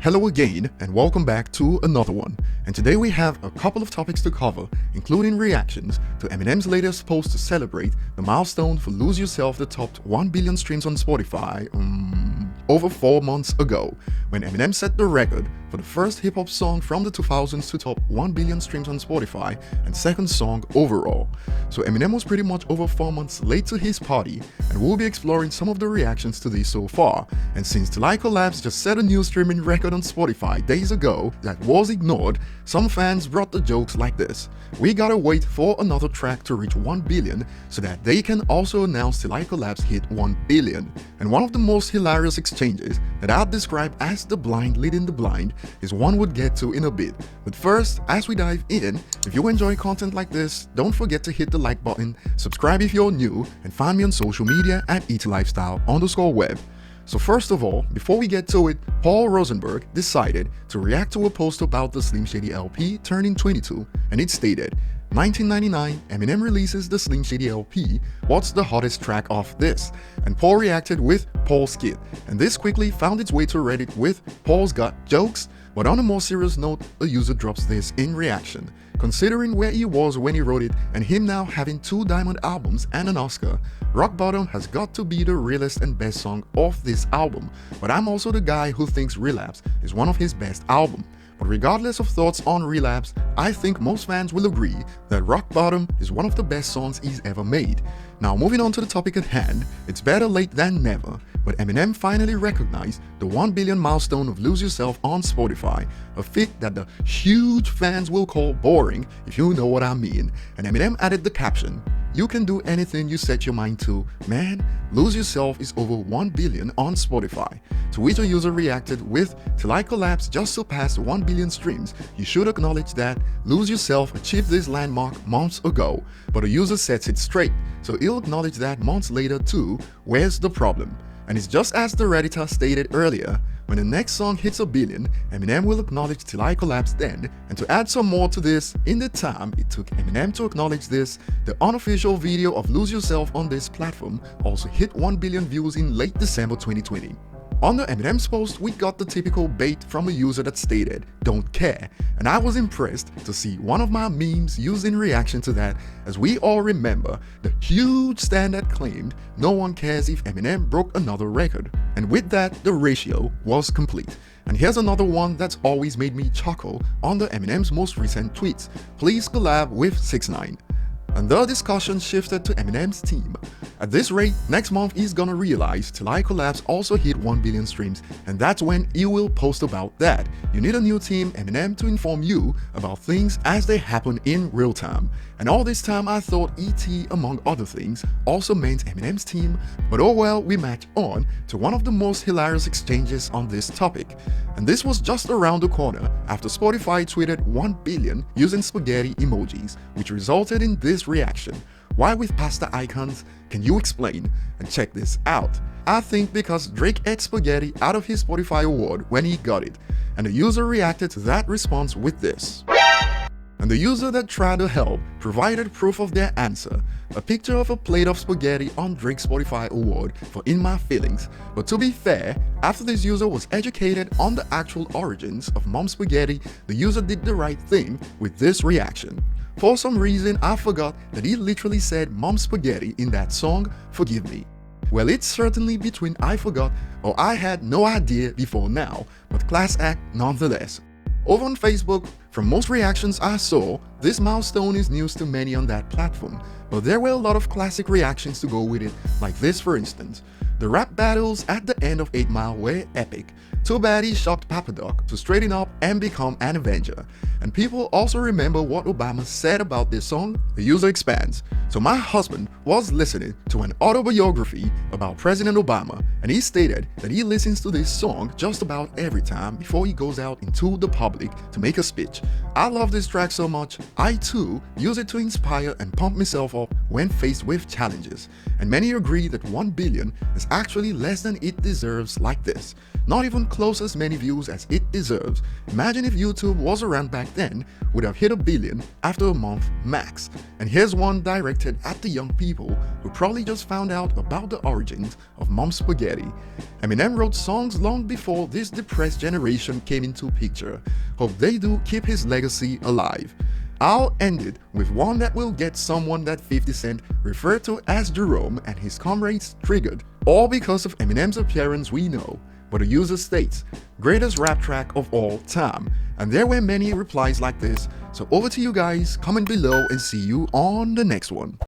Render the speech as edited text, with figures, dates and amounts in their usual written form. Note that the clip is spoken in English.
Hello again and welcome back to another one, and today we have a couple of topics to cover, including reactions to Eminem's latest post to celebrate the milestone for Lose Yourself that topped 1 billion streams on Spotify over 4 months ago, when Eminem set the record for the first hip-hop song from the 2000s to top 1 billion streams on Spotify and second song overall. So Eminem was pretty much over 4 months late to his party, and we'll be exploring some of the reactions to this so far. And since Till Collapse just set a new streaming record on Spotify days ago that was ignored, some fans brought the jokes like this: we gotta wait for another track to reach 1 billion so that they can also announce Till Collapse hit 1 billion. And one of the most hilarious exchanges that I'd describe as the blind leading the blind is one we'll get to in a bit. But first, as we dive in, if you enjoy content like this, don't forget to hit the like button, subscribe if you're new, and find me on social media at etlifestyle_web. So first of all, before we get to it, Paul Rosenberg decided to react to a post about the Slim Shady LP turning 22, and it stated, 1999, Eminem releases the Slim Shady LP, what's the hottest track off this? And Paul reacted with Paul's Kid, and this quickly found its way to Reddit with Paul's Got Jokes. But on a more serious note, a user drops this in reaction. Considering where he was when he wrote it and him now having 2 diamond albums and an Oscar, Rock Bottom has got to be the realest and best song off this album, but I'm also the guy who thinks Relapse is one of his best albums. But regardless of thoughts on Relapse, I think most fans will agree that Rock Bottom is one of the best songs he's ever made. Now moving on to the topic at hand, it's better late than never, but Eminem finally recognized the 1 billion milestone of Lose Yourself on Spotify, a feat that the huge fans will call boring if you know what I mean. And Eminem added the caption, "You can do anything you set your mind to, man, Lose Yourself is over 1 billion on Spotify." To which a user reacted with, "Till Collapse just surpassed 1 billion streams. You should acknowledge that Lose Yourself achieved this landmark months ago." But a user sets it straight, so he'll acknowledge that months later too. Where's the problem? And it's just as the Redditor stated earlier, when the next song hits 1 billion, Eminem will acknowledge Till Collapse then. And to add some more to this, in the time it took Eminem to acknowledge this, the unofficial video of Lose Yourself on this platform also hit 1 billion views in late December 2020. Under Eminem's post, we got the typical bait from a user that stated, "Don't care," and I was impressed to see one of my memes used in reaction to that, as we all remember the huge stand that claimed no one cares if Eminem broke another record. And with that, the ratio was complete. And here's another one that's always made me chuckle under Eminem's most recent tweets: "Please collab with 6ix9ine." And the discussion shifted to Eminem's team. At this rate, next month he's gonna realize Till Collapse also hit 1 billion streams, and that's when he will post about that. You need a new team, Eminem, to inform you about things as they happen in real time. And all this time I thought ET, among other things, also meant Eminem's team, but oh well, we match on to one of the most hilarious exchanges on this topic. And this was just around the corner after Spotify tweeted 1 billion using spaghetti emojis, which resulted in this reaction. Why with pasta icons? Can you explain? And check this out. I think because Drake ate spaghetti out of his Spotify award when he got it, and the user reacted to that response with this. And the user that tried to help provided proof of their answer, a picture of a plate of spaghetti on Drake's Spotify award for In My Feelings. But to be fair, after this user was educated on the actual origins of Mom Spaghetti, the user did the right thing with this reaction. For some reason, I forgot that he literally said Mom Spaghetti in that song, Forgive Me. Well, it's certainly between I forgot or I had no idea before now, but class act nonetheless. Over on Facebook, from most reactions I saw, this milestone is news to many on that platform, but there were a lot of classic reactions to go with it, like this for instance. The rap battles at the end of 8 Mile were epic. Too bad he shocked Papa Doc to straighten up and become an Avenger. And people also remember what Obama said about this song. The user expands. "So my husband was listening to an autobiography about President Obama, and he stated that he listens to this song just about every time before he goes out into the public to make a speech. I love this track so much, I too use it to inspire and pump myself up when faced with challenges, and many agree that 1 billion is actually less than it deserves like this. Not even close as many views as it deserves. Imagine if YouTube was around back then, would have hit a billion after a month max. And here's one directed at the young people who probably just found out about the origins of Mom Spaghetti. Eminem wrote songs long before this depressed generation came into picture. Hope they do keep his legacy alive. I'll end it with one that will get someone that 50 Cent referred to as Jerome and his comrades triggered, all because of Eminem's appearance we know. But the user states, greatest rap track of all time. And there were many replies like this, so over to you guys, comment below and see you on the next one.